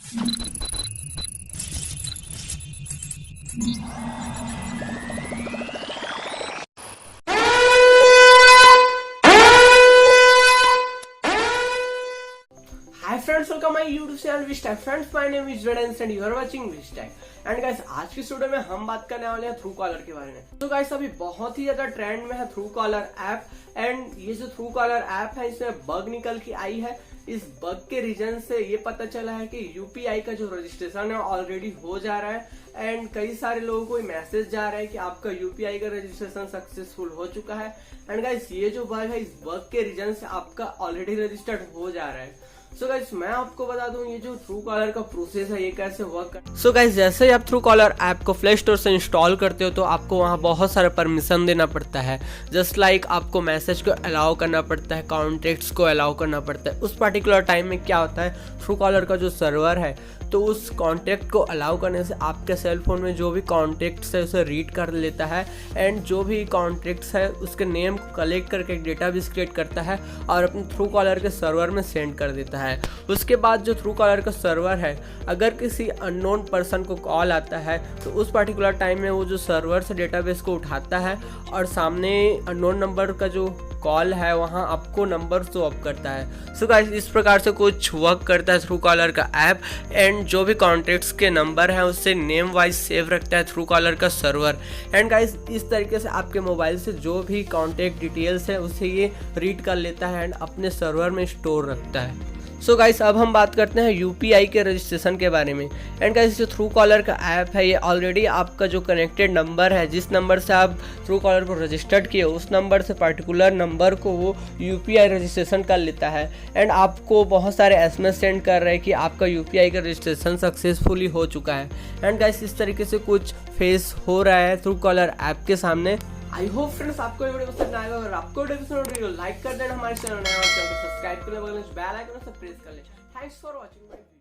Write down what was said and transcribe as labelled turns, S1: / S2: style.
S1: Hi friends, welcome my YouTube channel Vishtag. Friends, my name is Vedans and you are watching Vishtag. And guys आज की video में हम बात करने वाले हैं थ्रू कॉलर के बारे में। तो गाइस अभी बहुत ही ज्यादा ट्रेंड में है थ्रू कॉलर ऐप। एंड ये जो थ्रू कॉलर ऐप है इसमें बग निकल के आई है। इस बग के रीजन से ये पता चला है कि यूपीआई का जो रजिस्ट्रेशन है ऑलरेडी हो जा रहा है एंड कई सारे लोगों को मैसेज जा रहा है कि आपका यूपीआई का रजिस्ट्रेशन सक्सेसफुल हो चुका है। एंड गाइस ये जो बग है इस बग के रीजन से आपका ऑलरेडी रजिस्टर्ड हो जा रहा है। सो गाइस मैं आपको बता दूं ये जो ट्रू कॉलर का प्रोसेस है ये कैसे वर्क करता है। सो गाइस जैसे ही आप ट्रू कॉलर ऐप को प्ले स्टोर से इंस्टॉल करते हो तो आपको वहाँ बहुत सारे परमिशन देना पड़ता है। जस्ट लाइक आपको मैसेज को अलाउ करना पड़ता है, कॉन्टेक्ट्स को अलाउ करना पड़ता है। उस पर्टिकुलर टाइम में क्या होता है, ट्रू कॉलर का जो सर्वर है तो उस कॉन्टेक्ट को अलाउ करने से आपके सेल फोन में जो भी कॉन्टेक्ट्स है उसे रीड कर लेता है एंड जो भी कॉन्टेक्ट्स है उसके नेम को कलेक्ट करके एक डेटाबेस क्रिएट करता है और अपने थ्रू कॉलर के सर्वर में सेंड कर देता है। उसके बाद जो थ्रू कॉलर का सर्वर है अगर किसी अननोन पर्सन को कॉल आता है तो उस पर्टिकुलर टाइम में वो जो सर्वर से डेटाबेस को उठाता है और सामने अननोन नंबर का जो कॉल है वहाँ आपको नंबर शो अप करता है। सो गाइस इस प्रकार से कुछ वर्क करता है थ्रू कॉलर का ऐप एंड जो भी कॉन्टेक्ट्स के नंबर हैं उससे नेम वाइज सेव रखता है थ्रू कॉलर का सर्वर। एंड गाइस इस तरीके से आपके मोबाइल से जो भी कॉन्टेक्ट डिटेल्स है उसे ये रीड कर लेता है एंड अपने सर्वर में स्टोर रखता है। सो गाइस अब हम बात करते हैं यूपीआई के रजिस्ट्रेशन के बारे में। एंड गाइस जो थ्रू कॉलर का ऐप है ये ऑलरेडी आपका जो कनेक्टेड नंबर है, जिस नंबर से आप थ्रू कॉलर को रजिस्टर्ड किए उस नंबर से पर्टिकुलर नंबर को वो यूपीआई रजिस्ट्रेशन कर लेता है एंड आपको बहुत सारे एसएमएस सेंड कर रहे हैं कि आपका यूपीआई का रजिस्ट्रेशन सक्सेसफुली हो चुका है। एंड गाइस इस तरीके से कुछ फेस हो रहा है थ्रू कॉलर ऐप के सामने। आई होप फ्रेंड्स आपको ये वीडियो पसंद आएगा। अगर आपको वीडियो लाइक कर देना, हमारे चैनल नया और चैनल को सब्सक्राइब कर ले, बगल में बेल आइकन से प्रेस कर ले। Thanks for watching.